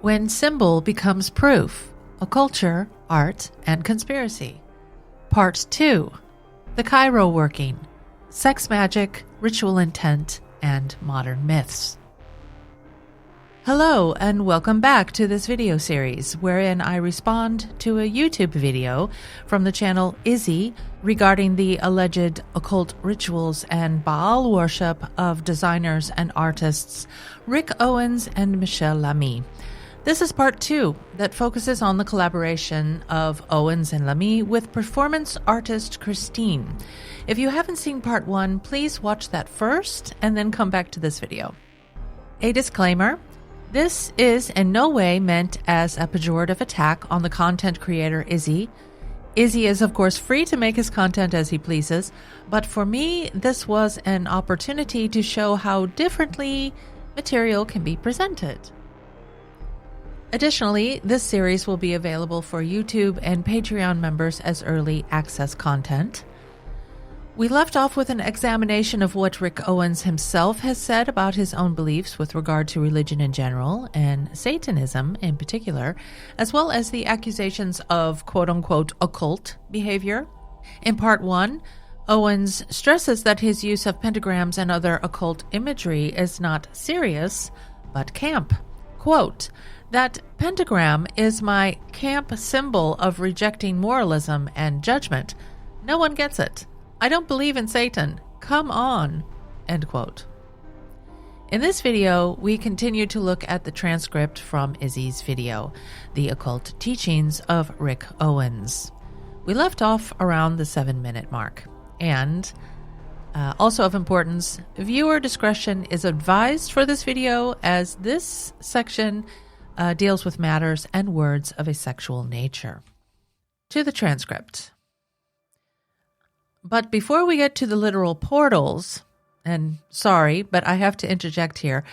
When symbol becomes proof, occulture, art, and conspiracy. Part 2. The Cairo working, sex magic, ritual intent, and modern myths. Hello, and welcome back to this video series, wherein I respond to a YouTube video from the channel Izzy regarding the alleged occult rituals and Baal worship of designers and artists Rick Owens and Michèle Lamy. This is part 2 that focuses on the collaboration of Owens and Lamy with performance artist Christeene. If you haven't seen part 1, please watch that first and then come back to this video. A disclaimer: this is in no way meant as a pejorative attack on the content creator Izzy. Izzy is, of course, free to make his content as he pleases, but for me, this was an opportunity to show how differently material can be presented. Additionally, this series will be available for YouTube and Patreon members as early access content. We left off with an examination of what Rick Owens himself has said about his own beliefs with regard to religion in general and Satanism in particular, as well as the accusations of quote-unquote occult behavior. In part 1, Owens stresses that his use of pentagrams and other occult imagery is not serious, but camp. Quote, "That pentagram is my camp symbol of rejecting moralism and judgment. No one gets it. I don't believe in Satan. Come on." End quote. In this video, we continue to look at the transcript from Izzy's video, The Occult Teachings of Rick Owens. We left off around the 7-minute mark. And also of importance, viewer discretion is advised for this video, as this section deals with matters and words of a sexual nature. To the transcript. But before we get to the literal portals, and sorry, but I have to interject here,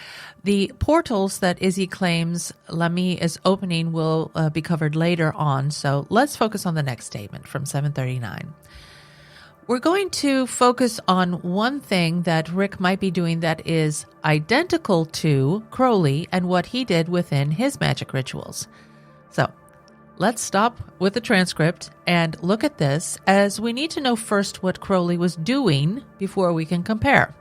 the portals that Izzy claims Lamy is opening will be covered later on, so let's focus on the next statement from 739. We're going to focus on one thing that Rick might be doing that is identical to Crowley and what he did within his magic rituals. So, let's stop with the transcript and look at this, as we need to know first what Crowley was doing before we can compare.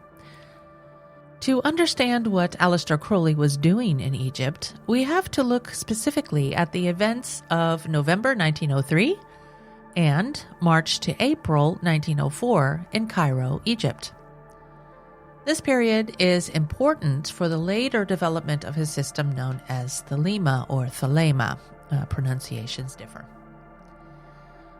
To understand what Aleister Crowley was doing in Egypt, we have to look specifically at the events of November 1903 and March to April 1904 in Cairo, Egypt. This period is important for the later development of his system known as Thelema or Thelema. Pronunciations differ.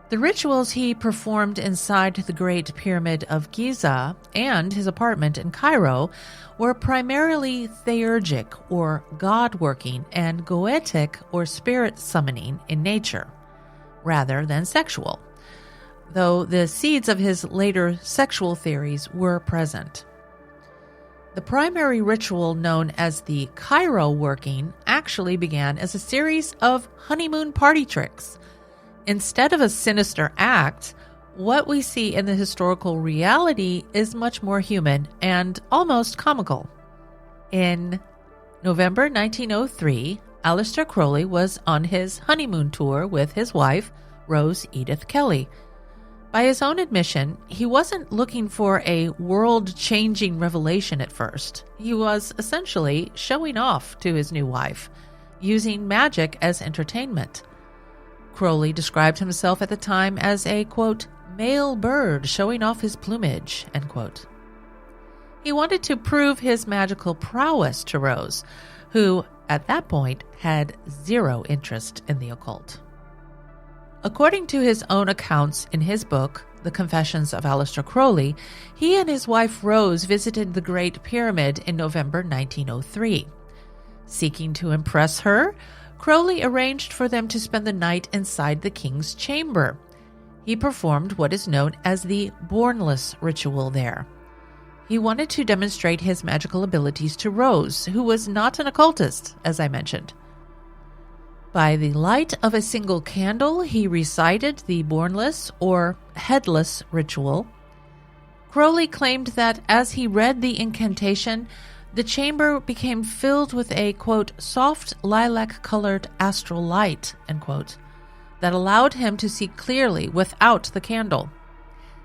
The rituals he performed inside the Great Pyramid of Giza and his apartment in Cairo were primarily theurgic or god-working and goetic or spirit summoning in nature, rather than sexual, though the seeds of his later sexual theories were present. The primary ritual known as the Cairo working actually began as a series of honeymoon party tricks. Instead of a sinister act, what we see in the historical reality is much more human and almost comical. In November 1903, Aleister Crowley was on his honeymoon tour with his wife, Rose Edith Kelly. By his own admission, he wasn't looking for a world-changing revelation at first. He was essentially showing off to his new wife, using magic as entertainment. Crowley described himself at the time as a, quote, male bird showing off his plumage, end quote. He wanted to prove his magical prowess to Rose, who, at that point, had zero interest in the occult. According to his own accounts in his book, The Confessions of Aleister Crowley, he and his wife Rose visited the Great Pyramid in November 1903. Seeking to impress her, Crowley arranged for them to spend the night inside the king's chamber. He performed what is known as the Bornless ritual there. He wanted to demonstrate his magical abilities to Rose, who was not an occultist, as I mentioned. By the light of a single candle, he recited the Bornless or Headless ritual. Crowley claimed that as he read the incantation, The chamber became filled with a, quote, soft lilac-colored astral light, end quote, that allowed him to see clearly without the candle.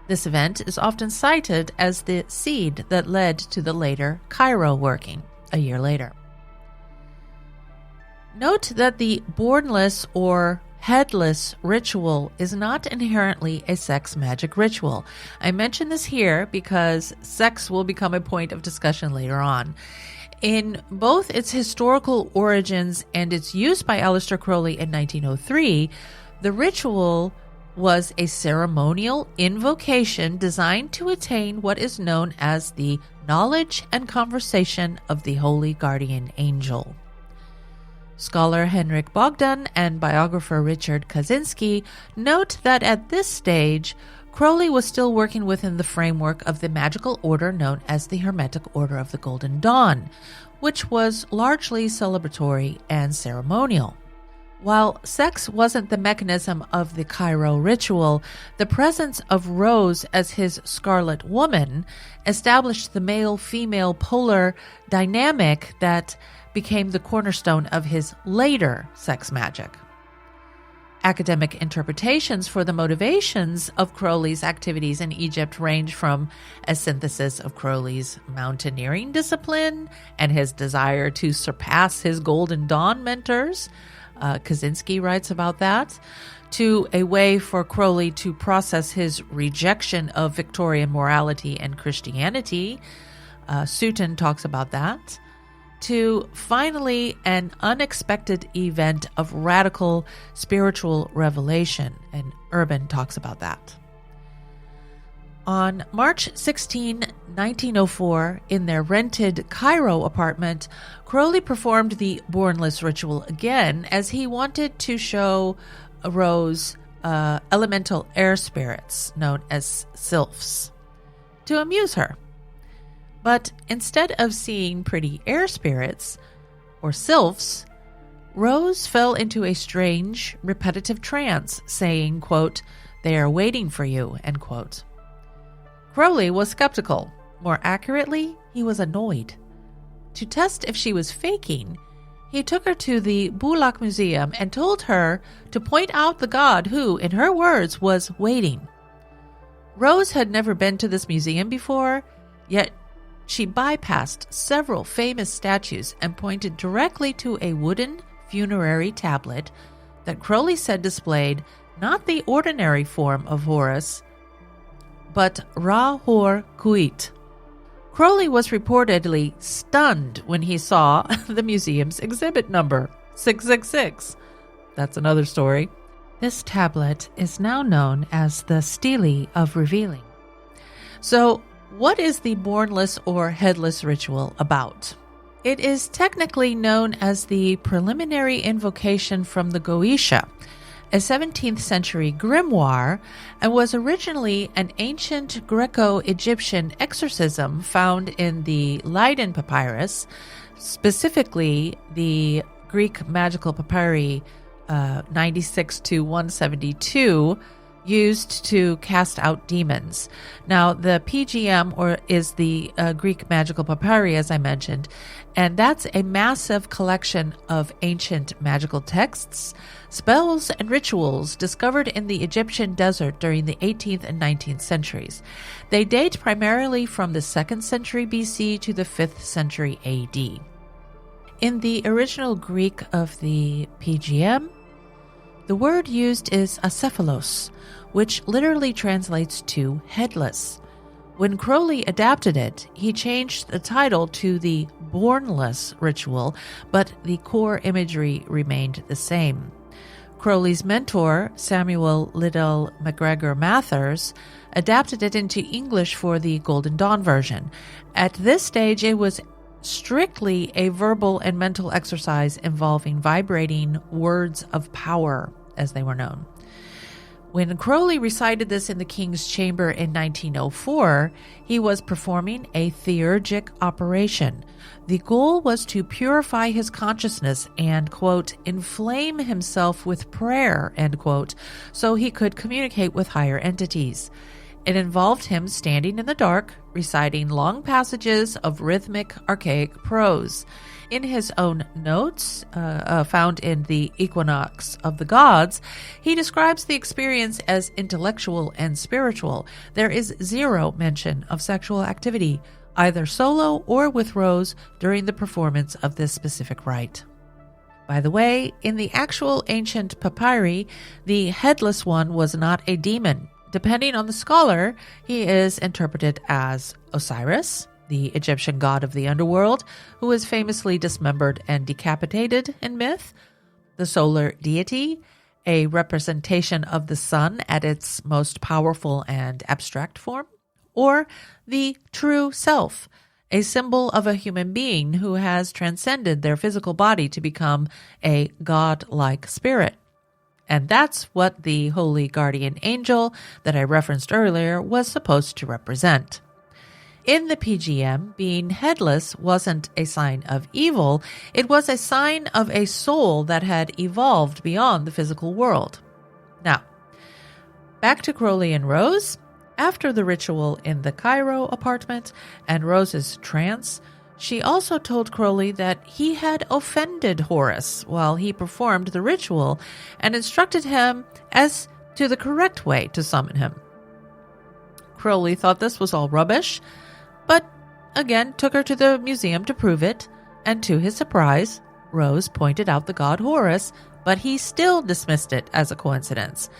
This event is often cited as the seed that led to the later Cairo working, a year later. Note that the bornless or headless ritual is not inherently a sex magic ritual. I mention this here because sex will become a point of discussion later on. In both its historical origins and its use by Aleister Crowley in 1903, the ritual was a ceremonial invocation designed to attain what is known as the knowledge and conversation of the holy guardian angel. Scholar Henrik Bogdan and biographer Richard Kaczynski note that at this stage, Crowley was still working within the framework of the magical order known as the Hermetic Order of the Golden Dawn, which was largely celebratory and ceremonial. While sex wasn't the mechanism of the Cairo ritual, the presence of Rose as his Scarlet Woman established the male-female polar dynamic that became the cornerstone of his later sex magic. Academic interpretations for the motivations of Crowley's activities in Egypt range from a synthesis of Crowley's mountaineering discipline and his desire to surpass his Golden Dawn mentors, Kaczynski writes about that, to a way for Crowley to process his rejection of Victorian morality and Christianity. Sutton talks about that. To finally an unexpected event of radical spiritual revelation, and Urban talks about that. On March 16, 1904, in their rented Cairo apartment, Crowley performed the bornless ritual again as he wanted to show Rose elemental air spirits known as sylphs to amuse her. But instead of seeing pretty air spirits, or sylphs, Rose fell into a strange, repetitive trance, saying, quote, "They are waiting for you," end quote. Crowley was skeptical. More accurately, he was annoyed. To test if she was faking, he took her to the Bulak Museum and told her to point out the god who, in her words, was waiting. Rose had never been to this museum before, yet she bypassed several famous statues and pointed directly to a wooden funerary tablet that Crowley said displayed not the ordinary form of Horus, but Ra-Hor-Kuit. Crowley was reportedly stunned when he saw the museum's exhibit number, 666. That's another story. This tablet is now known as the Stele of Revealing. So, what is the bornless or headless ritual about? It is technically known as the preliminary invocation from the Goetia, a 17th century grimoire, and was originally an ancient Greco-Egyptian exorcism found in the Leiden papyrus, specifically the Greek magical papyri 96 to 172, used to cast out demons. Now, the PGM is the Greek magical papyri, as I mentioned, and that's a massive collection of ancient magical texts, spells, and rituals discovered in the Egyptian desert during the 18th and 19th centuries. They date primarily from the 2nd century BC to the 5th century AD. In the original Greek of the PGM, the word used is acephalos, which literally translates to headless. When Crowley adapted it, he changed the title to the bornless ritual, but the core imagery remained the same. Crowley's mentor, Samuel Liddell MacGregor Mathers, adapted it into English for the Golden Dawn version. At this stage, it was strictly a verbal and mental exercise involving vibrating words of power, as they were known. When Crowley recited this in the King's Chamber in 1904, he was performing a theurgic operation. The goal was to purify his consciousness and, quote, inflame himself with prayer, end quote, so he could communicate with higher entities. It involved him standing in the dark, reciting long passages of rhythmic, archaic prose. In his own notes, found in the Equinox of the Gods, he describes the experience as intellectual and spiritual. There is zero mention of sexual activity, either solo or with Rose, during the performance of this specific rite. By the way, in the actual ancient papyri, the headless one was not a demon. Depending on the scholar, he is interpreted as Osiris, the Egyptian god of the underworld, who is famously dismembered and decapitated in myth, the solar deity, a representation of the sun at its most powerful and abstract form, or the true self, a symbol of a human being who has transcended their physical body to become a god-like spirit. And that's what the holy guardian angel that I referenced earlier was supposed to represent. In the PGM, being headless wasn't a sign of evil, it was a sign of a soul that had evolved beyond the physical world. Now, back to Crowley and Rose. After the ritual in the Cairo apartment and Rose's trance, she also told Crowley that he had offended Horus while he performed the ritual and instructed him as to the correct way to summon him. Crowley thought this was all rubbish, but again took her to the museum to prove it, and to his surprise, Rose pointed out the god Horus, but he still dismissed it as a coincidence.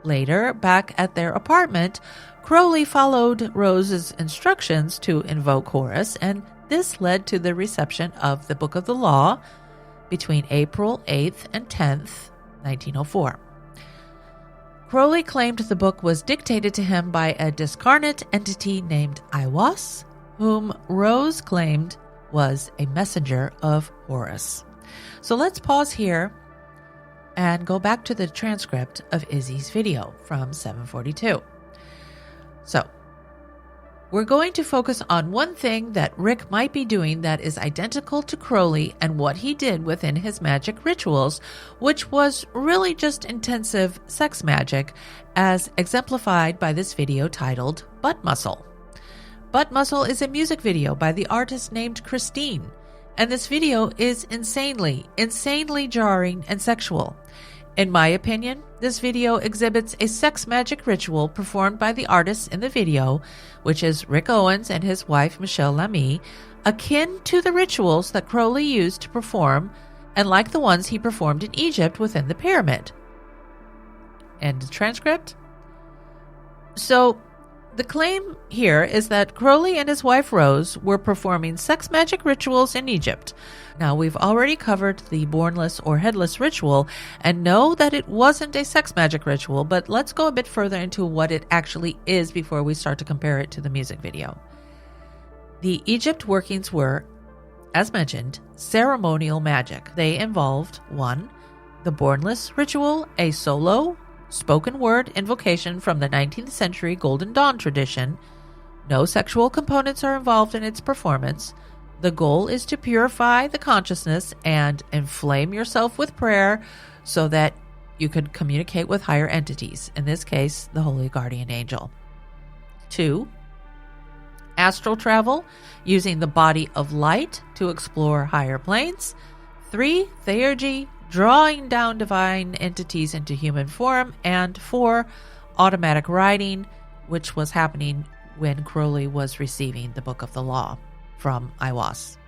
Later, back at their apartment, Crowley followed Rose's instructions to invoke Horus, and this led to the reception of the Book of the Law between April 8th and 10th, 1904. Crowley claimed the book was dictated to him by a discarnate entity named Owens, whom Rose claimed was a messenger of Horus. So let's pause here and go back to the transcript of Izzy's video from 742. So, we're going to focus on one thing that Rick might be doing that is identical to Crowley and what he did within his magic rituals, which was really just intensive sex magic, as exemplified by this video titled Butt Muscle. Butt Muscle is a music video by the artist named Christeene, and this video is insanely jarring and sexual. In my opinion, this video exhibits a sex magic ritual performed by the artists in the video, which is Rick Owens and his wife Michèle Lamy, akin to the rituals that Crowley used to perform and like the ones he performed in Egypt within the pyramid. End of transcript. So, the claim here is that Crowley and his wife Rose were performing sex magic rituals in Egypt. Now, we've already covered the bornless or headless ritual and know that it wasn't a sex magic ritual, but let's go a bit further into what it actually is before we start to compare it to the music video. The Egypt workings were, as mentioned, ceremonial magic. They involved 1. The bornless ritual, a solo spoken word invocation from the 19th century Golden Dawn tradition. No sexual components are involved in its performance. The goal is to purify the consciousness and inflame yourself with prayer so that you could communicate with higher entities, in this case, the Holy Guardian Angel. 2. Astral travel, using the body of light to explore higher planes. 3. Theurgy, drawing down divine entities into human form. And 4. Automatic writing, which was happening when Crowley was receiving the Book of the Law from Owens.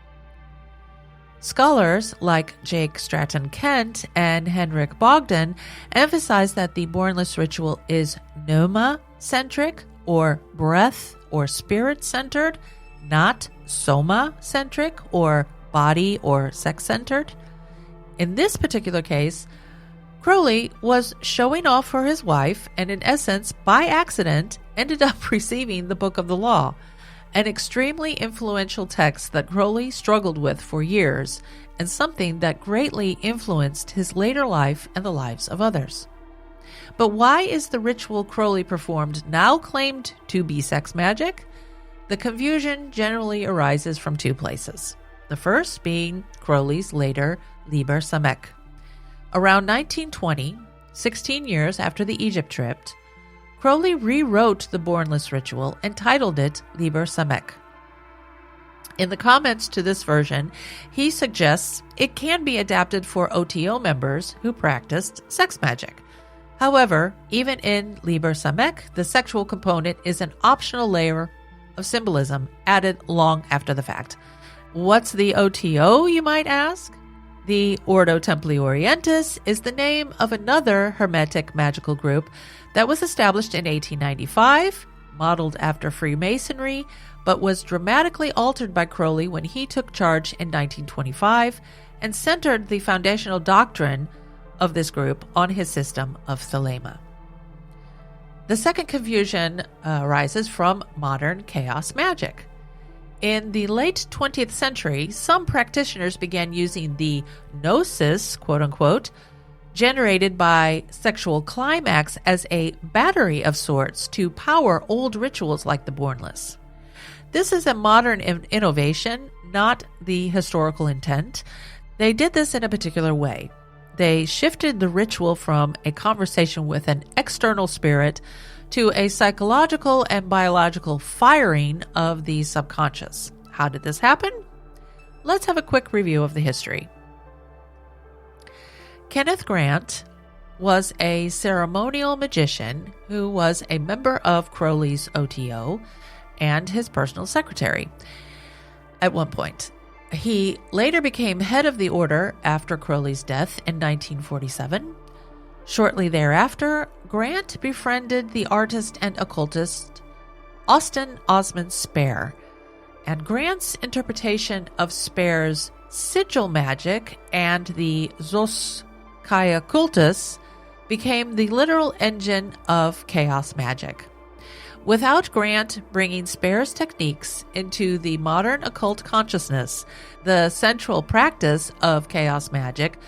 Scholars like Jake Stratton Kent and Henrik Bogdan emphasize that the bornless ritual is pneuma-centric, or breath or spirit-centered, not soma-centric, or body or sex-centered. In this particular case, Crowley was showing off for his wife and, in essence, by accident, ended up receiving the Book of the Law, an extremely influential text that Crowley struggled with for years and something that greatly influenced his later life and the lives of others. But why is the ritual Crowley performed now claimed to be sex magic? The confusion generally arises from 2 places. The first being Crowley's later Liber Samek. Around 1920, 16 years after the Egypt trip, Crowley rewrote the Bornless ritual and titled it Liber Samek. In the comments to this version, he suggests it can be adapted for OTO members who practiced sex magic. However, even in Liber Samek, the sexual component is an optional layer of symbolism added long after the fact. What's the OTO, you might ask? The Ordo Templi Orientis is the name of another Hermetic magical group that was established in 1895, modeled after Freemasonry, but was dramatically altered by Crowley when he took charge in 1925 and centered the foundational doctrine of this group on his system of thelema. The second confusion arises from modern chaos magic. In the late 20th century, some practitioners began using the gnosis, quote-unquote, generated by sexual climax as a battery of sorts to power old rituals like the Bornless. This is a modern innovation, not the historical intent. They did this in a particular way. They shifted the ritual from a conversation with an external spirit to a psychological and biological firing of the subconscious. How did this happen? Let's have a quick review of the history. Kenneth Grant was a ceremonial magician who was a member of Crowley's OTO and his personal secretary at one point. He later became head of the order after Crowley's death in 1947. Shortly thereafter, Grant befriended the artist and occultist Austin Osman Spare, and Grant's interpretation of Spare's sigil magic and the Zos Kaya cultus became the literal engine of chaos magic. Without Grant bringing Spare's techniques into the modern occult consciousness, the central practice of chaos magic,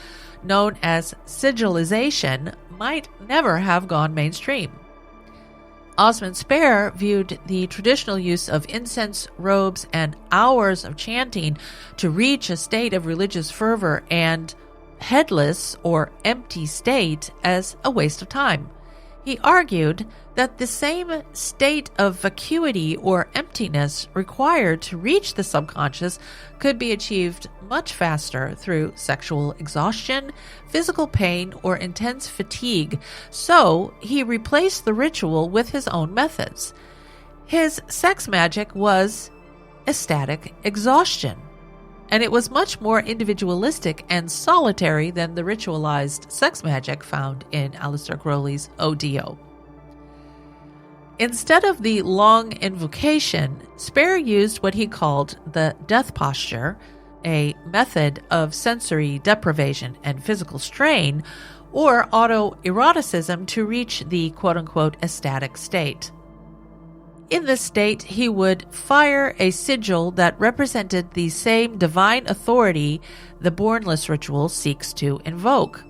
known as sigilization, might never have gone mainstream. Osman Spare viewed the traditional use of incense, robes, and hours of chanting to reach a state of religious fervor and headless or empty state as a waste of time. He argued that the same state of vacuity or emptiness required to reach the subconscious could be achieved much faster through sexual exhaustion, physical pain, or intense fatigue, so he replaced the ritual with his own methods. His sex magic was ecstatic exhaustion, and it was much more individualistic and solitary than the ritualized sex magic found in Aleister Crowley's ODO. Instead of the long invocation, Spare used what he called the death posture, a method of sensory deprivation and physical strain, or autoeroticism to reach the quote-unquote ecstatic state. In this state, he would fire a sigil that represented the same divine authority the Bornless ritual seeks to invoke.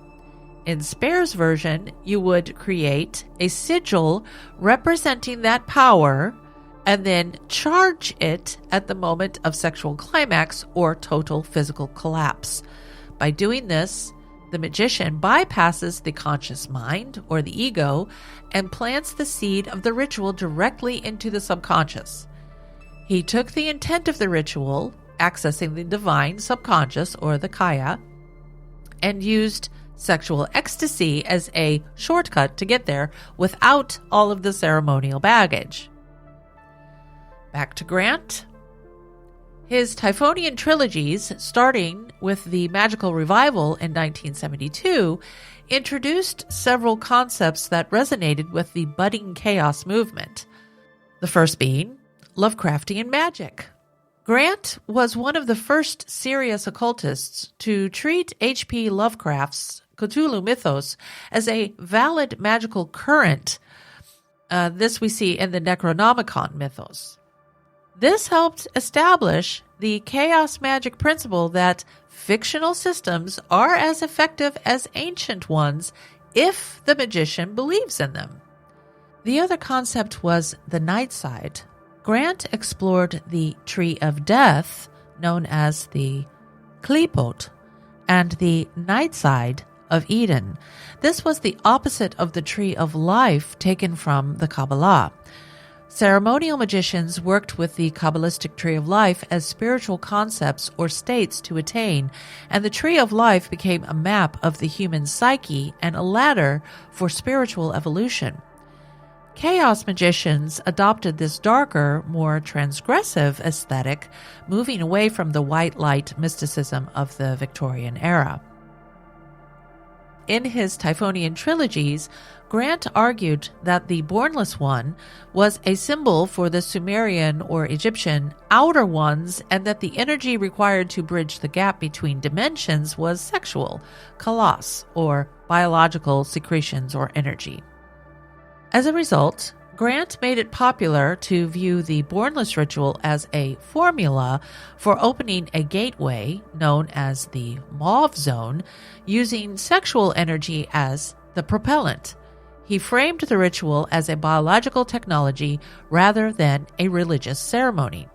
In Spare's version, you would create a sigil representing that power and then charge it at the moment of sexual climax or total physical collapse. By doing this, the magician bypasses the conscious mind or the ego and plants the seed of the ritual directly into the subconscious. He took the intent of the ritual, accessing the divine subconscious or the kaya, and used sexual ecstasy as a shortcut to get there without all of the ceremonial baggage. Back to Grant. His Typhonian trilogies, starting with the Magical Revival in 1972, introduced several concepts that resonated with the budding chaos movement. The first being Lovecraftian magic. Grant was one of the first serious occultists to treat H.P. Lovecraft's Cthulhu mythos as a valid magical current. This we see in the Necronomicon mythos. This helped establish the chaos magic principle that fictional systems are as effective as ancient ones if the magician believes in them. The other concept was the night side. Grant explored the tree of death, known as the Klipot, and the night side of Eden. This was the opposite of the tree of life taken from the Kabbalah. Ceremonial magicians worked with the Kabbalistic tree of life as spiritual concepts or states to attain, and the tree of life became a map of the human psyche and a ladder for spiritual evolution. Chaos magicians adopted this darker, more transgressive aesthetic, moving away from the white light mysticism of the Victorian era. In his Typhonian trilogies, Grant argued that the Bornless One was a symbol for the Sumerian or Egyptian outer ones, and that the energy required to bridge the gap between dimensions was sexual, kalos, or biological secretions or energy. As a result, Grant made it popular to view the Bornless ritual as a formula for opening a gateway known as the Mauve Zone, using sexual energy as the propellant. He framed the ritual as a biological technology rather than a religious ceremony.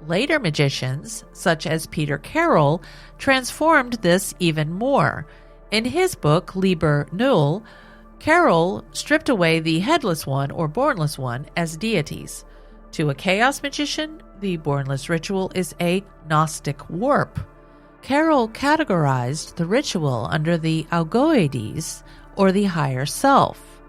Later magicians, such as Peter Carroll, transformed this even more. In his book, Liber Null, Carroll stripped away the headless one or bornless one as deities. To a chaos magician, the bornless ritual is a Gnostic warp. Carroll categorized the ritual under the algoides, or the higher self.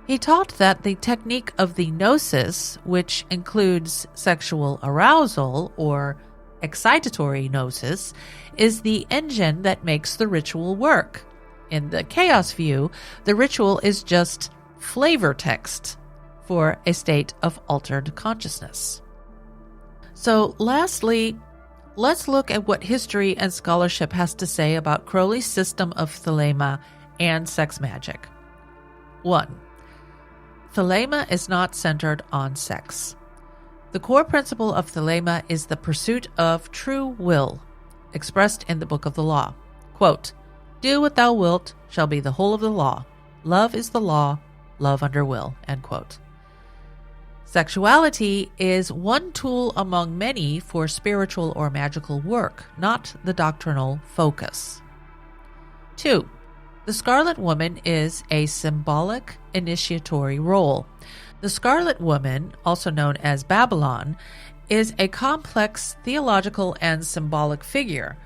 He taught that the technique of the gnosis, which includes sexual arousal or excitatory gnosis, is the engine that makes the ritual work. In the chaos view, the ritual is just flavor text for a state of altered consciousness. So lastly, let's look at what history and scholarship has to say about Crowley's system of thelema and sex magic. 1. Thelema is not centered on sex. The core principle of thelema is the pursuit of true will, expressed in the Book of the Law. Quote, "Do what thou wilt shall be the whole of the law. Love is the law, love under will." End quote. Sexuality is one tool among many for spiritual or magical work, not the doctrinal focus. 2. The Scarlet Woman is a symbolic initiatory role. The Scarlet Woman, also known as Babylon, is a complex theological and symbolic figure,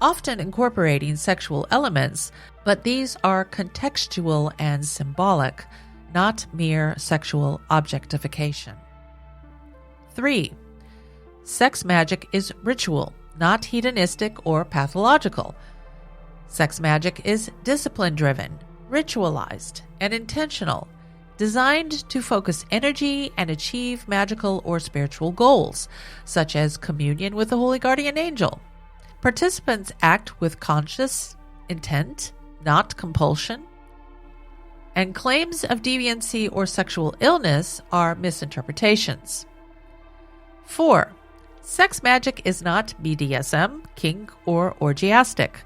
often incorporating sexual elements, but these are contextual and symbolic, not mere sexual objectification. 3. Sex magic is ritual, not hedonistic or pathological. Sex magic is discipline-driven, ritualized, and intentional, designed to focus energy and achieve magical or spiritual goals, such as communion with the Holy Guardian Angel. Participants act with conscious intent, not compulsion, and claims of deviancy or sexual illness are misinterpretations. 4. Sex magic is not BDSM, kink, or orgiastic.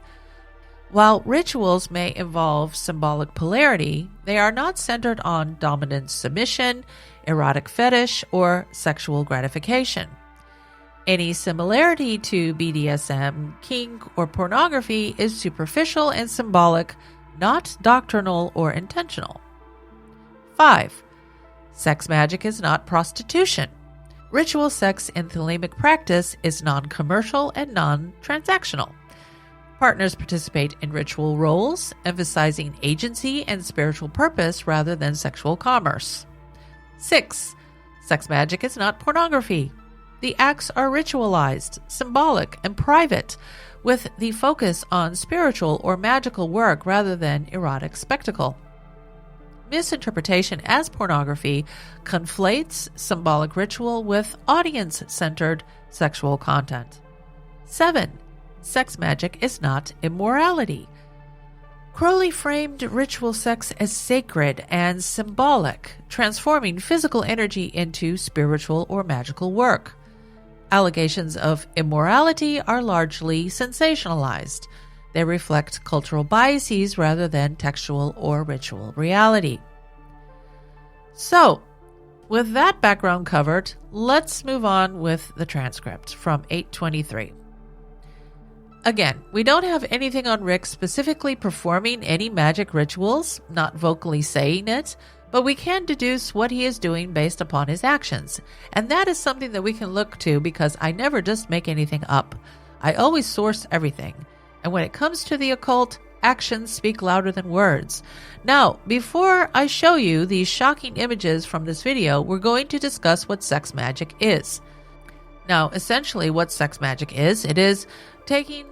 While rituals may involve symbolic polarity, they are not centered on dominant submission, erotic fetish, or sexual gratification. Any similarity to BDSM, kink, or pornography is superficial and symbolic, not doctrinal or intentional. 5. Sex magic is not prostitution. Ritual sex in thelemic practice is non-commercial and non-transactional. Partners participate in ritual roles, emphasizing agency and spiritual purpose rather than sexual commerce. 6. Sex magic is not pornography. The acts are ritualized, symbolic, and private, with the focus on spiritual or magical work rather than erotic spectacle. Misinterpretation as pornography conflates symbolic ritual with audience-centered sexual content. 7. Sex magic is not immorality. Crowley framed ritual sex as sacred and symbolic, transforming physical energy into spiritual or magical work. Allegations of immorality are largely sensationalized. They reflect cultural biases rather than textual or ritual reality. So, with that background covered, let's move on with the transcript from 823. Again, we don't have anything on Rick specifically performing any magic rituals, not vocally saying it, but we can deduce what he is doing based upon his actions. And that is something that we can look to because I never just make anything up. I always source everything. And when it comes to the occult, actions speak louder than words. Now, before I show you these shocking images from this video, we're going to discuss what sex magic is. Now, essentially what sex magic is, it is taking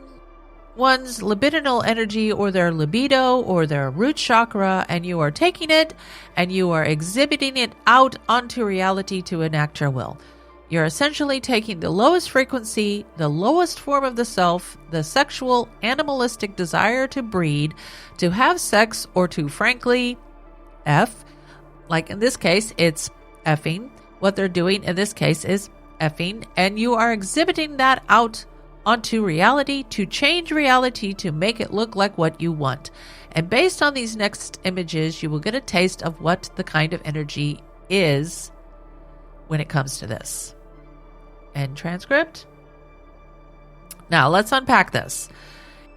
one's libidinal energy or their libido or their root chakra, and you are taking it and you are exhibiting it out onto reality to enact your will. You're essentially taking the lowest frequency, the lowest form of the self, the sexual animalistic desire to breed, to have sex, or to frankly F. Like in this case, it's effing. What they're doing in this case is effing, and you are exhibiting that out onto reality to change reality to make it look like what you want. And based on these next images, you will get a taste of what the kind of energy is when it comes to this. End transcript. Now let's unpack this.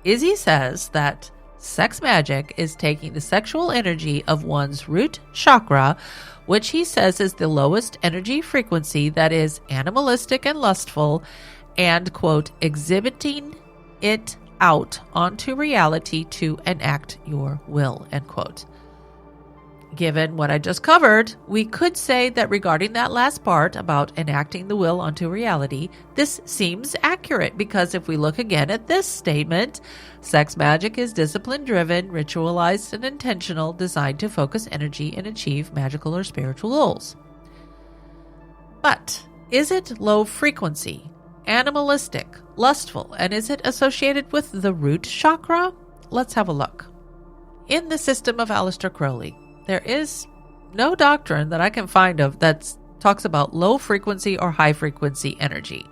Izzy says that sex magic is taking the sexual energy of one's root chakra, which he says is the lowest energy frequency that is animalistic and lustful, and, quote, exhibiting it out onto reality to enact your will, end quote. Given what I just covered, we could say that regarding that last part about enacting the will onto reality, this seems accurate because if we look again at this statement, sex magic is discipline-driven, ritualized, and intentional, designed to focus energy and achieve magical or spiritual goals. But is it low frequency, animalistic, lustful, and is it associated with the root chakra? Let's have a look. In the system of Aleister Crowley, there is no doctrine that I can find of that talks about low frequency or high frequency energy.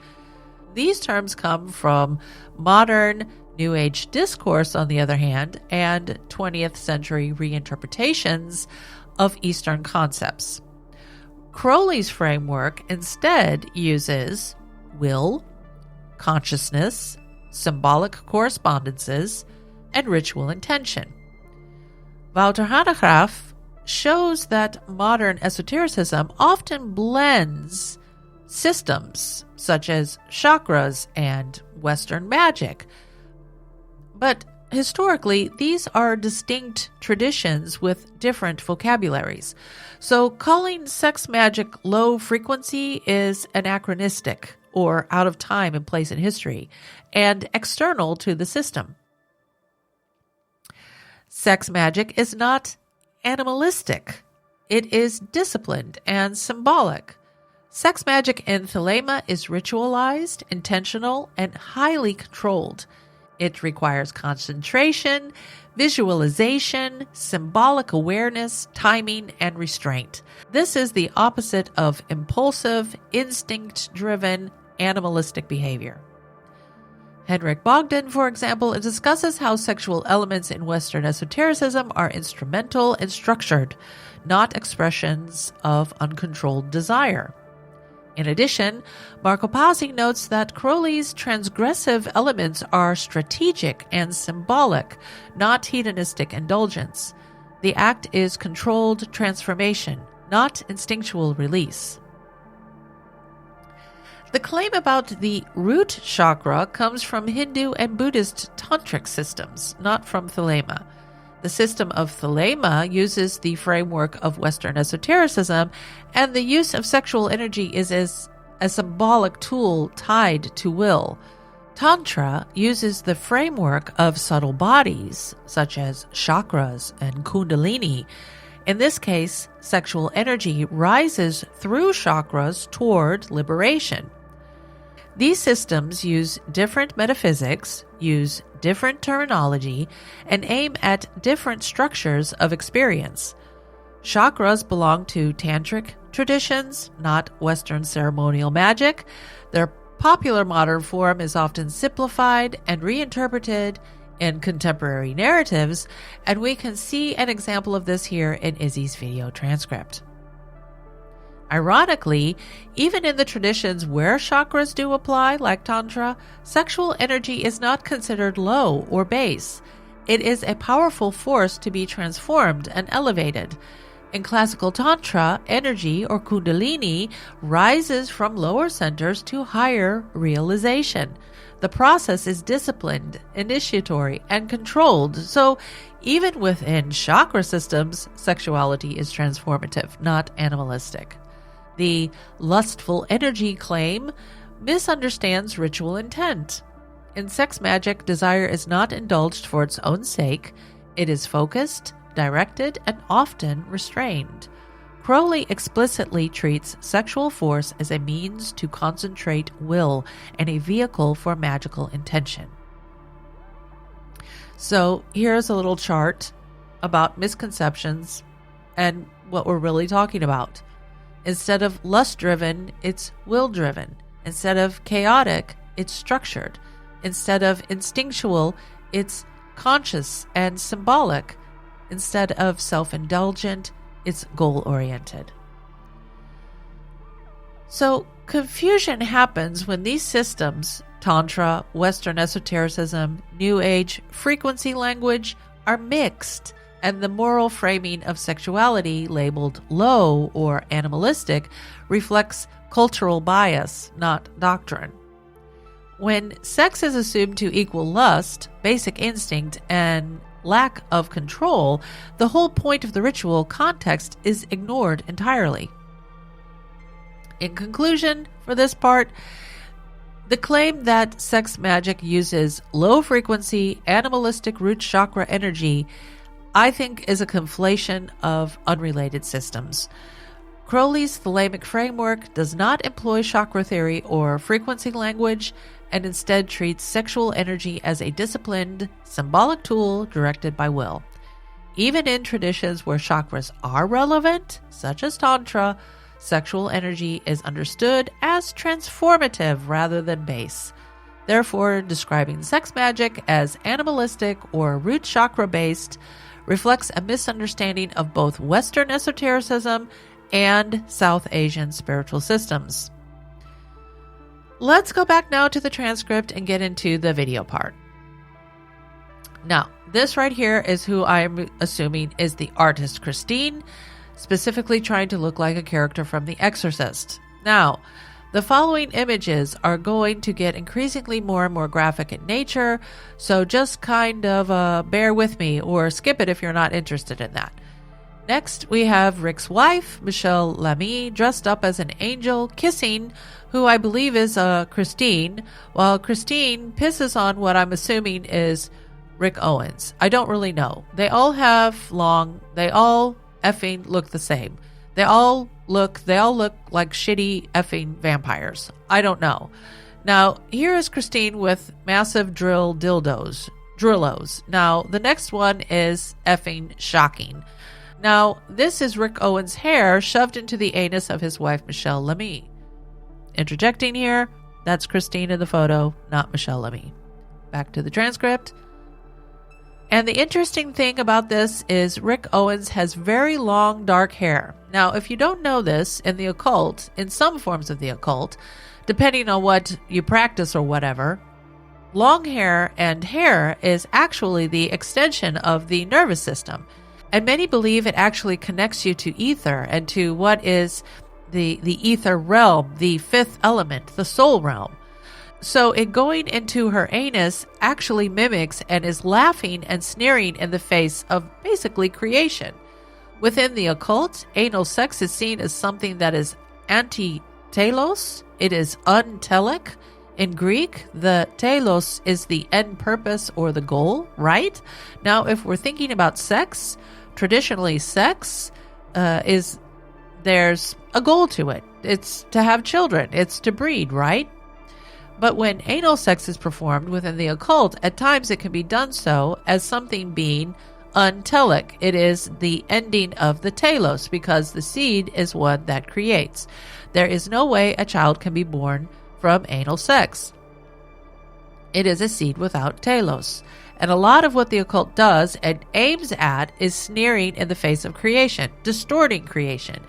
These terms come from modern New Age discourse, on the other hand, and 20th century reinterpretations of Eastern concepts. Crowley's framework instead uses will, consciousness, symbolic correspondences, and ritual intention. Wouter Hanegraaff shows that modern esotericism often blends systems such as chakras and Western magic. But historically, these are distinct traditions with different vocabularies. So calling sex magic low frequency is anachronistic or out of time and place in history and external to the system. Sex magic is not animalistic. It is disciplined and symbolic. Sex magic in Thelema is ritualized, intentional, and highly controlled. It requires concentration, visualization, symbolic awareness, timing, and restraint. This is the opposite of impulsive, instinct-driven, animalistic behavior. Henrik Bogdan, for example, discusses how sexual elements in Western esotericism are instrumental and structured, not expressions of uncontrolled desire. In addition, Marco Pazzi notes that Crowley's transgressive elements are strategic and symbolic, not hedonistic indulgence. The act is controlled transformation, not instinctual release. The claim about the root chakra comes from Hindu and Buddhist tantric systems, not from Thelema. The system of Thelema uses the framework of Western esotericism, and the use of sexual energy is as a symbolic tool tied to will. Tantra uses the framework of subtle bodies, such as chakras and kundalini. In this case, sexual energy rises through chakras toward liberation. These systems use different metaphysics, use different terminology, and aim at different structures of experience. Chakras belong to tantric traditions, not Western ceremonial magic. Their popular modern form is often simplified and reinterpreted in contemporary narratives, and we can see an example of this here in Izzy's video transcript. Ironically, even in the traditions where chakras do apply, like Tantra, sexual energy is not considered low or base. It is a powerful force to be transformed and elevated. In classical Tantra, energy, or Kundalini, rises from lower centers to higher realization. The process is disciplined, initiatory, and controlled, so even within chakra systems, sexuality is transformative, not animalistic. The lustful energy claim misunderstands ritual intent. In sex magic, desire is not indulged for its own sake. It is focused, directed, and often restrained. Crowley explicitly treats sexual force as a means to concentrate will and a vehicle for magical intention. So here's a little chart about misconceptions and what we're really talking about. Instead of lust-driven, it's will-driven. Instead of chaotic, it's structured. Instead of instinctual, it's conscious and symbolic. Instead of self-indulgent, it's goal-oriented. So confusion happens when these systems, Tantra, Western esotericism, New Age, frequency language, are mixed, and the moral framing of sexuality, labeled low or animalistic, reflects cultural bias, not doctrine. When sex is assumed to equal lust, basic instinct, and lack of control, the whole point of the ritual context is ignored entirely. In conclusion, for this part, the claim that sex magic uses low-frequency, animalistic root chakra energy, I think, is a conflation of unrelated systems. Crowley's thalamic framework does not employ chakra theory or frequency language, and instead treats sexual energy as a disciplined, symbolic tool directed by will. Even in traditions where chakras are relevant, such as Tantra, sexual energy is understood as transformative rather than base. Therefore, describing sex magic as animalistic or root chakra-based reflects a misunderstanding of both Western esotericism and South Asian spiritual systems. Let's go back now to the transcript and get into the video part. Now, this right here is who I'm assuming is the artist Christeene, specifically trying to look like a character from The Exorcist. Now, the following images are going to get increasingly more and more graphic in nature, so just kind of bear with me or skip it if you're not interested in that. Next, we have Rick's wife, Michèle Lamy, dressed up as an angel, kissing who I believe is Christeene, while Christeene pisses on what I'm assuming is Rick Owens. I don't really know. They all effing look the same. They all look like shitty effing vampires. I don't know. Now, here is Christeene with massive Drillos. Now, the next one is effing shocking. Now, this is Rick Owens' hair shoved into the anus of his wife, Michèle Lamy. Interjecting here, that's Christeene in the photo, not Michèle Lamy. Back to the transcript. And the interesting thing about this is Rick Owens has very long, dark hair. Now, if you don't know this, in the occult, in some forms of the occult, depending on what you practice or whatever, long hair and hair is actually the extension of the nervous system. And many believe it actually connects you to ether and to what is the ether realm, the fifth element, the soul realm. So it going into her anus actually mimics and is laughing and sneering in the face of basically creation. Within the occult, anal sex is seen as something that is anti-telos. It is untelic. In Greek, the telos is the end purpose or the goal, right? Now, if we're thinking about sex, traditionally sex there's a goal to it. It's to have children. It's to breed, right? But when anal sex is performed within the occult, at times it can be done so as something being untelic. It is the ending of the telos because the seed is one that creates. There is no way a child can be born from anal sex. It is a seed without telos. And a lot of what the occult does and aims at is sneering in the face of creation, distorting creation.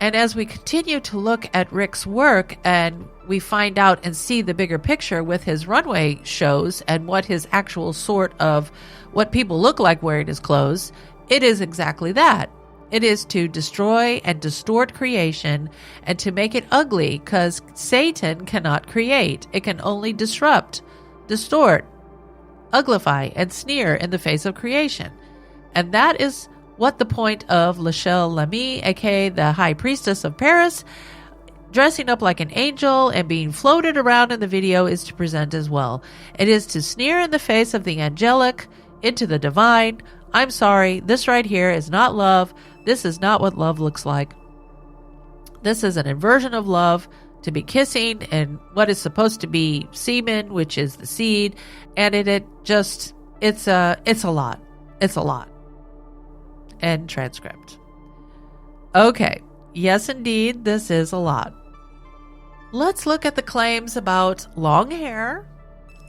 And as we continue to look at Rick's work and we find out and see the bigger picture with his runway shows and what his actual sort of what people look like wearing his clothes, it is exactly that. It is to destroy and distort creation and to make it ugly, because Satan cannot create. It can only disrupt, distort, uglify, and sneer in the face of creation. And that is what the point of Michèle Lamy, aka the High Priestess of Paris, dressing up like an angel and being floated around in the video, is to present as well. It is to sneer in the face of the angelic, into the divine. I'm sorry, this right here is not love. This is not what love looks like. This is an inversion of love, to be kissing and what is supposed to be semen, which is the seed. And it's a lot. It's a lot. End transcript. Okay. Yes, indeed, this is a lot. Let's look at the claims about long hair,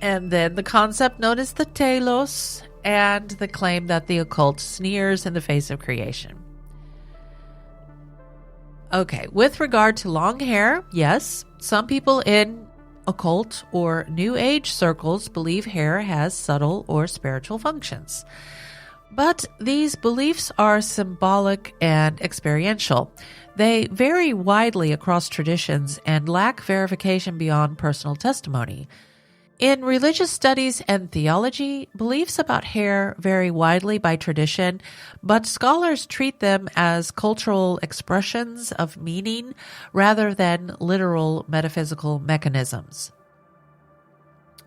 and then the concept known as the telos, and the claim that the occult sneers in the face of creation. Okay, with regard to long hair, yes, some people in occult or New Age circles believe hair has subtle or spiritual functions. But these beliefs are symbolic and experiential. They vary widely across traditions and lack verification beyond personal testimony. In religious studies and theology, beliefs about hair vary widely by tradition, but scholars treat them as cultural expressions of meaning rather than literal metaphysical mechanisms.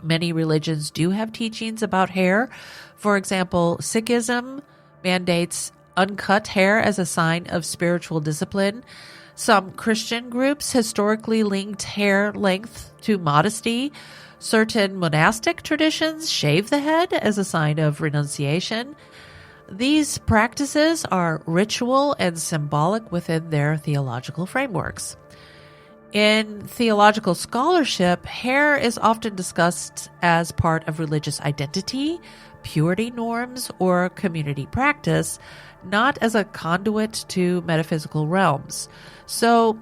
Many religions do have teachings about hair. For example, Sikhism mandates uncut hair as a sign of spiritual discipline. Some Christian groups historically linked hair length to modesty. Certain monastic traditions shave the head as a sign of renunciation. These practices are ritual and symbolic within their theological frameworks. In theological scholarship, hair is often discussed as part of religious identity, purity norms, or community practice, not as a conduit to metaphysical realms. So,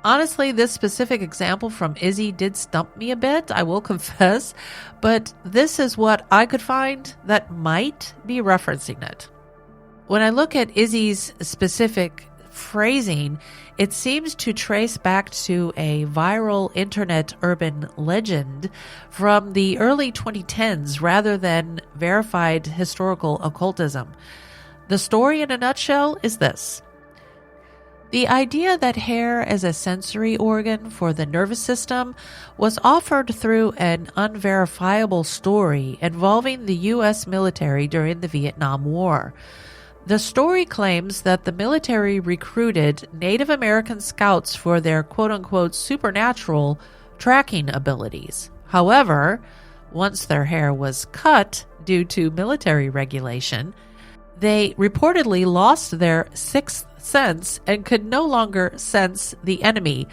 honestly, this specific example from Izzy did stump me a bit, I will confess, but this is what I could find that might be referencing it. When I look at Izzy's specific phrasing, it seems to trace back to a viral internet urban legend from the early 2010s rather than verified historical occultism. The story in a nutshell is this. The idea that hair as a sensory organ for the nervous system was offered through an unverifiable story involving the U.S. military during the Vietnam War. The story claims that the military recruited Native American scouts for their quote-unquote supernatural tracking abilities. However, once their hair was cut due to military regulation, they reportedly lost their sixth sense and could no longer sense the enemy.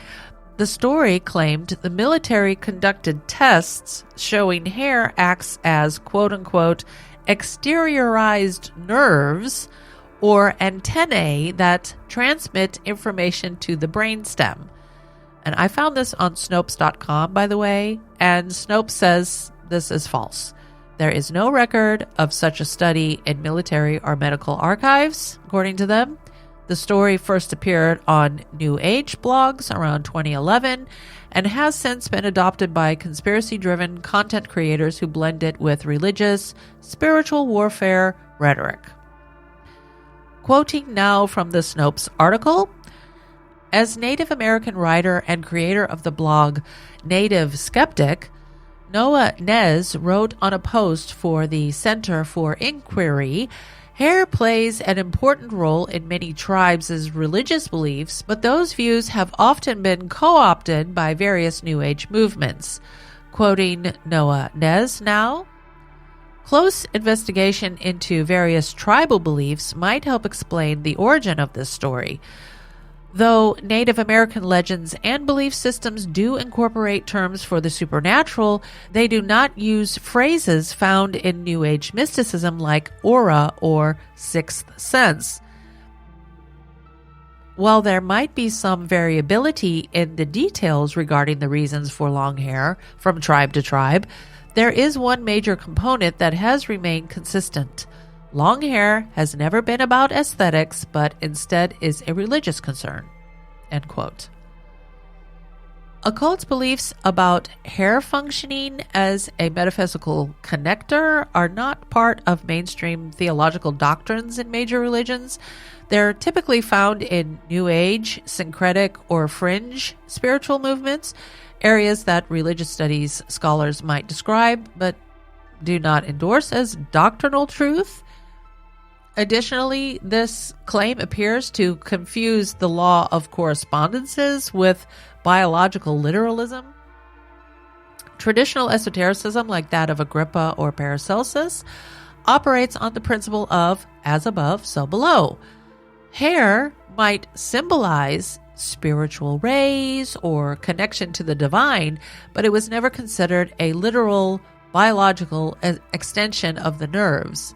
The story claimed the military conducted tests showing hair acts as quote-unquote exteriorized nerves or antennae that transmit information to the brainstem. And I found this on Snopes.com, by the way, and Snopes says this is false. There is no record of such a study in military or medical archives, according to them. The story first appeared on New Age blogs around 2011 and has since been adopted by conspiracy-driven content creators who blend it with religious, spiritual warfare rhetoric. Quoting now from the Snopes article, as Native American writer and creator of the blog Native Skeptic, Noah Nez wrote on a post for the Center for Inquiry, hair plays an important role in many tribes' religious beliefs, but those views have often been co-opted by various New Age movements. Quoting Noah Nez now, close investigation into various tribal beliefs might help explain the origin of this story. Though Native American legends and belief systems do incorporate terms for the supernatural, they do not use phrases found in New Age mysticism like aura or sixth sense. While there might be some variability in the details regarding the reasons for long hair from tribe to tribe, there is one major component that has remained consistent. Long hair has never been about aesthetics, but instead is a religious concern. End quote. Occult beliefs about hair functioning as a metaphysical connector are not part of mainstream theological doctrines in major religions. They're typically found in New Age, syncretic, or fringe spiritual movements, areas that religious studies scholars might describe but do not endorse as doctrinal truth. Additionally, this claim appears to confuse the law of correspondences with biological literalism. Traditional esotericism, like that of Agrippa or Paracelsus, operates on the principle of as above, so below. Hair might symbolize spiritual rays or connection to the divine, but it was never considered a literal biological extension of the nerves.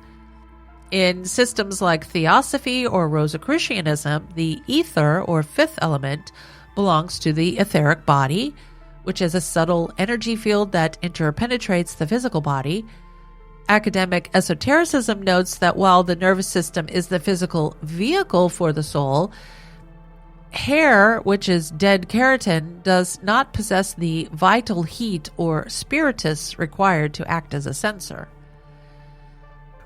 In systems like Theosophy or Rosicrucianism, the ether or fifth element belongs to the etheric body, which is a subtle energy field that interpenetrates the physical body. Academic esotericism notes that while the nervous system is the physical vehicle for the soul, hair, which is dead keratin, does not possess the vital heat or spiritus required to act as a sensor.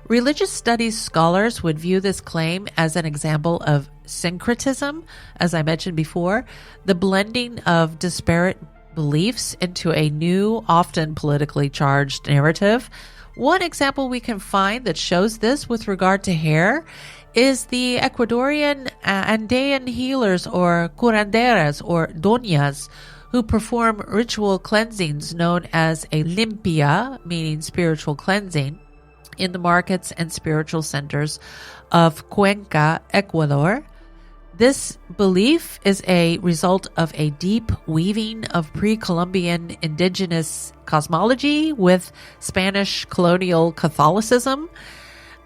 Religious studies scholars would view this claim as an example of syncretism, as I mentioned before, the blending of disparate beliefs into a new, often politically charged narrative. One example we can find that shows this with regard to hair is the Ecuadorian Andean healers or curanderas or doñas who perform ritual cleansings known as a limpia, meaning spiritual cleansing, in the markets and spiritual centers of Cuenca, Ecuador. This belief is a result of a deep weaving of pre-Columbian indigenous cosmology with Spanish colonial Catholicism.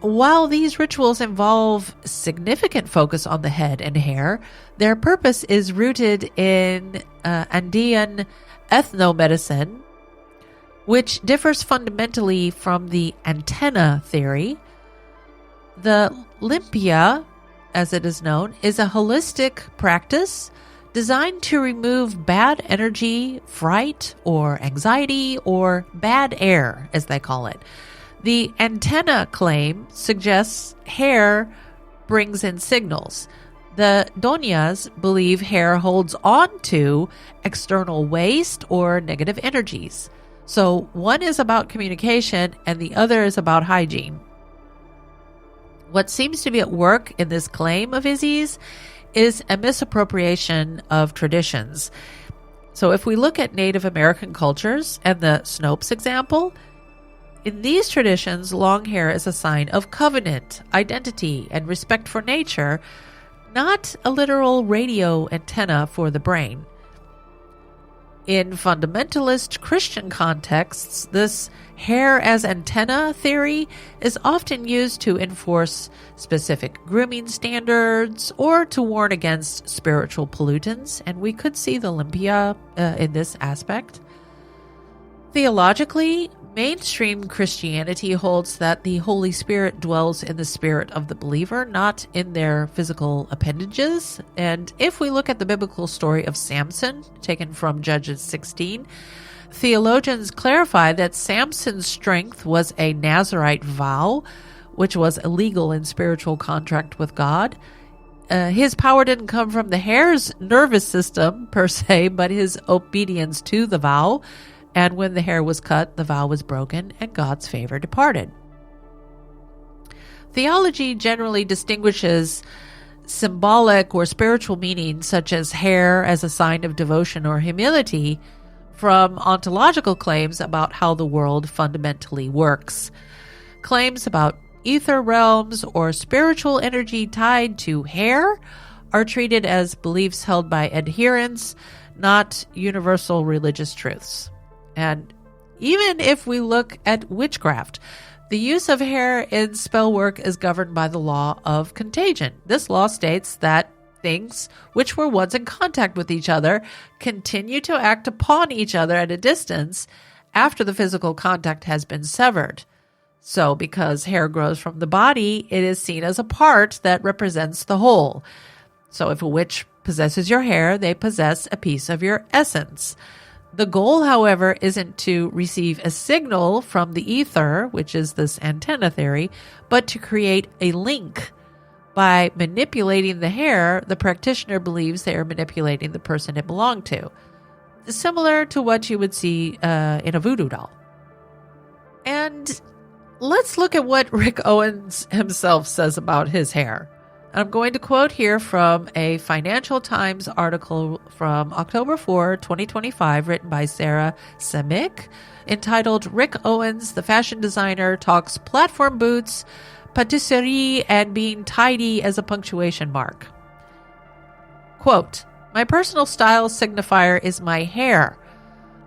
While these rituals involve significant focus on the head and hair, their purpose is rooted in Andean ethnomedicine, which differs fundamentally from the antenna theory. The limpia, as it is known, is a holistic practice designed to remove bad energy, fright, or anxiety, or bad air, as they call it. The antenna claim suggests hair brings in signals. The doñas believe hair holds on to external waste or negative energies. So one is about communication and the other is about hygiene. What seems to be at work in this claim of Izzy's is a misappropriation of traditions. So if we look at Native American cultures and the Snopes example, in these traditions, long hair is a sign of covenant, identity, and respect for nature, not a literal radio antenna for the brain. In fundamentalist Christian contexts, this hair as antenna theory is often used to enforce specific grooming standards or to warn against spiritual pollutants, and we could see the limpia in this aspect. Theologically, mainstream Christianity holds that the Holy Spirit dwells in the spirit of the believer, not in their physical appendages. And if we look at the biblical story of Samson, taken from Judges 16, theologians clarify that Samson's strength was a Nazirite vow, which was illegal in spiritual contract with God. His power didn't come from the hair's nervous system, per se, but his obedience to the vow. And when the hair was cut, the vow was broken, and God's favor departed. Theology generally distinguishes symbolic or spiritual meanings, such as hair as a sign of devotion or humility, from ontological claims about how the world fundamentally works. Claims about ether realms or spiritual energy tied to hair are treated as beliefs held by adherents, not universal religious truths. And even if we look at witchcraft, the use of hair in spell work is governed by the law of contagion. This law states that things which were once in contact with each other continue to act upon each other at a distance after the physical contact has been severed. So because hair grows from the body, it is seen as a part that represents the whole. So if a witch possesses your hair, they possess a piece of your essence. The goal, however, isn't to receive a signal from the ether, which is this antenna theory, but to create a link. By manipulating the hair, the practitioner believes they are manipulating the person it belonged to, similar to what you would see in a voodoo doll. And let's look at what Rick Owens himself says about his hair. I'm going to quote here from a Financial Times article from October 4, 2025, written by Sarah Semick, entitled Rick Owens, the fashion designer, talks platform boots, patisserie, and being tidy as a punctuation mark. Quote, "My personal style signifier is my hair.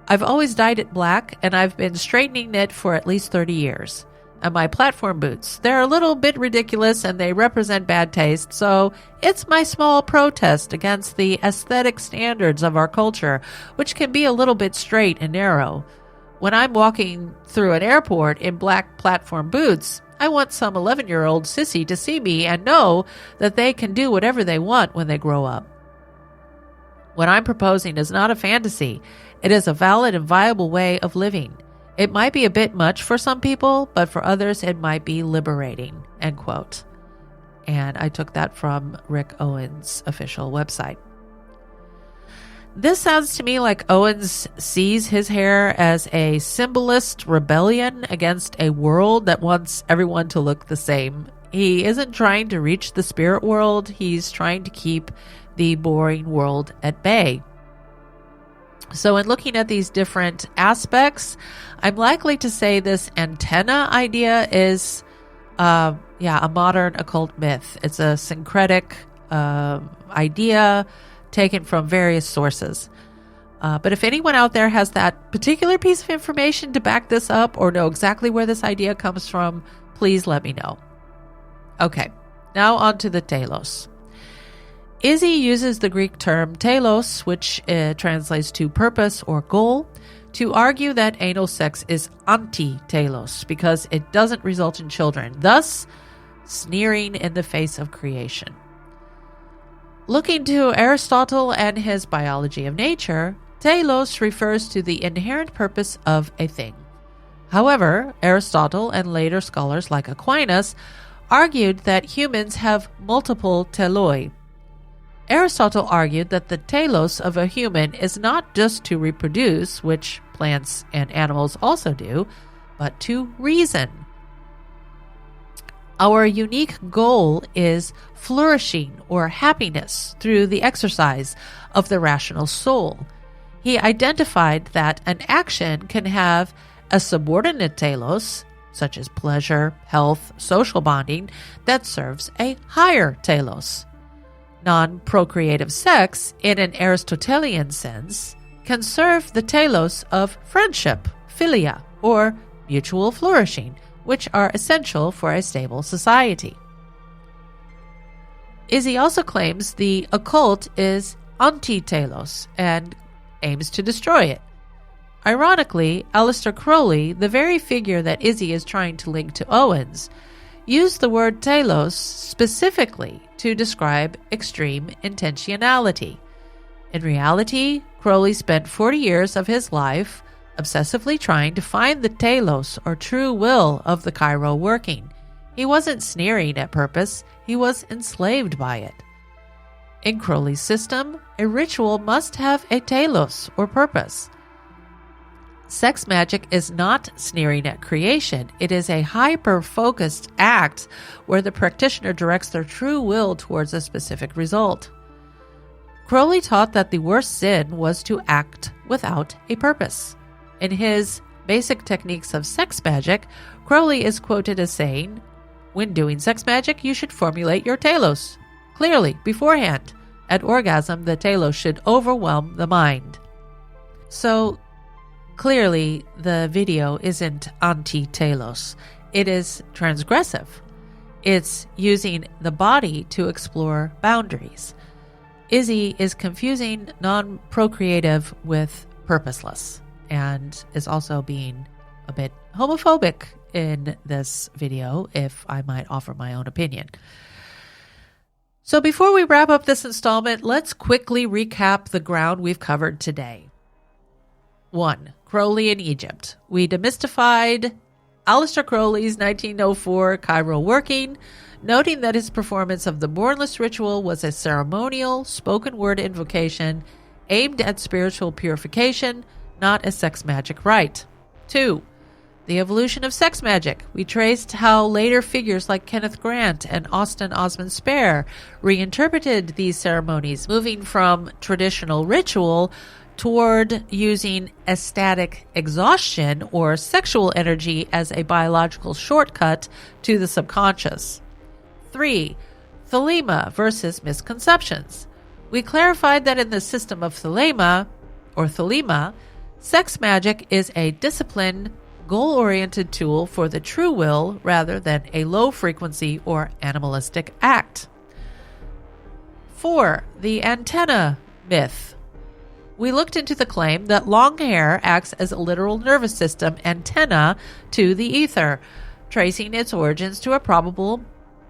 I've always dyed it black, and I've been straightening it for at least 30 years. And my platform boots, they're a little bit ridiculous and they represent bad taste, so it's my small protest against the aesthetic standards of our culture, which can be a little bit straight and narrow. When I'm walking through an airport in black platform boots, I want some 11-year-old sissy to see me and know that they can do whatever they want when they grow up. What I'm proposing is not a fantasy. It is a valid and viable way of living. It might be a bit much for some people, but for others it might be liberating," end quote. And I took that from Rick Owens' official website. This sounds to me like Owens sees his hair as a symbolist rebellion against a world that wants everyone to look the same. He isn't trying to reach the spirit world, he's trying to keep the boring world at bay. So in looking at these different aspects, I'm likely to say this antenna idea is a modern occult myth. It's a syncretic idea taken from various sources. But if anyone out there has that particular piece of information to back this up or know exactly where this idea comes from, please let me know. Okay, now on to the telos. Izzy uses the Greek term telos, which translates to purpose or goal, to argue that anal sex is anti-telos because it doesn't result in children, thus sneering in the face of creation. Looking to Aristotle and his biology of nature, telos refers to the inherent purpose of a thing. However, Aristotle and later scholars like Aquinas argued that humans have multiple teloi. Aristotle argued that the telos of a human is not just to reproduce, which plants and animals also do, but to reason. Our unique goal is flourishing or happiness through the exercise of the rational soul. He identified that an action can have a subordinate telos, such as pleasure, health, social bonding, that serves a higher telos. Non-procreative sex, in an Aristotelian sense, can serve the telos of friendship, philia, or mutual flourishing, which are essential for a stable society. Izzy also claims the occult is anti-telos and aims to destroy it. Ironically, Aleister Crowley, the very figure that Izzy is trying to link to Owens, used the word telos specifically to describe extreme intentionality. In reality, Crowley spent 40 years of his life obsessively trying to find the telos or true will of the Cairo working. He wasn't sneering at purpose, he was enslaved by it. In Crowley's system, a ritual must have a telos or purpose. Sex magic is not sneering at creation. It is a hyper-focused act where the practitioner directs their true will towards a specific result. Crowley taught that the worst sin was to act without a purpose. In his Basic Techniques of Sex Magic, Crowley is quoted as saying, "When doing sex magic, you should formulate your telos clearly beforehand. At orgasm, the telos should overwhelm the mind." So, clearly, the video isn't anti-telos. It is transgressive. It's using the body to explore boundaries. Izzy is confusing non-procreative with purposeless and is also being a bit homophobic in this video, if I might offer my own opinion. So before we wrap up this installment, let's quickly recap the ground we've covered today. 1. Crowley in Egypt. We demystified Aleister Crowley's 1904 Cairo working, noting that his performance of the Bornless ritual was a ceremonial, spoken-word invocation aimed at spiritual purification, not a sex magic rite. 2. The evolution of sex magic. We traced how later figures like Kenneth Grant and Austin Osman Spare reinterpreted these ceremonies, moving from traditional ritual toward using ecstatic exhaustion or sexual energy as a biological shortcut to the subconscious. 3. Thelema versus misconceptions. We clarified that in the system of Thelema, sex magic is a disciplined, goal-oriented tool for the true will rather than a low-frequency or animalistic act. 4. The antenna myth. We looked into the claim that long hair acts as a literal nervous system antenna to the ether, tracing its origins to a probable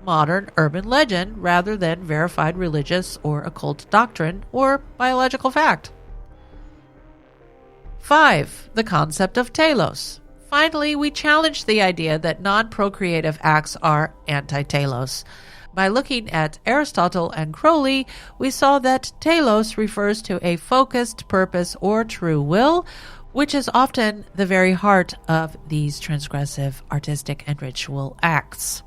modern urban legend rather than verified religious or occult doctrine or biological fact. 5. The concept of telos. Finally, we challenged the idea that non-procreative acts are anti-telos. By looking at Aristotle and Crowley, we saw that telos refers to a focused purpose or true will, which is often the very heart of these transgressive artistic and ritual acts.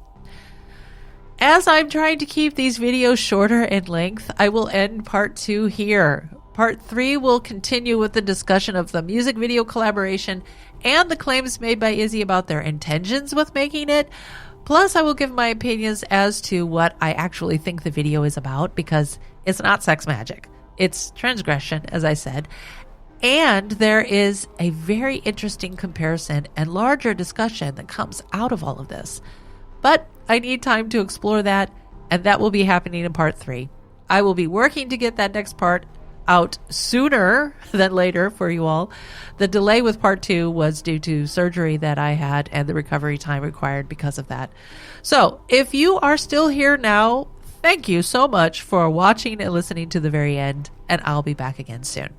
As I'm trying to keep these videos shorter in length, I will end part 2 here. Part 3 will continue with the discussion of the music video collaboration and the claims made by Izzy about their intentions with making it. Plus, I will give my opinions as to what I actually think the video is about, because it's not sex magic. It's transgression, as I said. And there is a very interesting comparison and larger discussion that comes out of all of this. But I need time to explore that, and that will be happening in part 3. I will be working to get that next part out sooner than later for you all. The delay with part 2 was due to surgery that I had and the recovery time required because of that. So if you are still here now, thank you so much for watching and listening to the very end, and I'll be back again soon.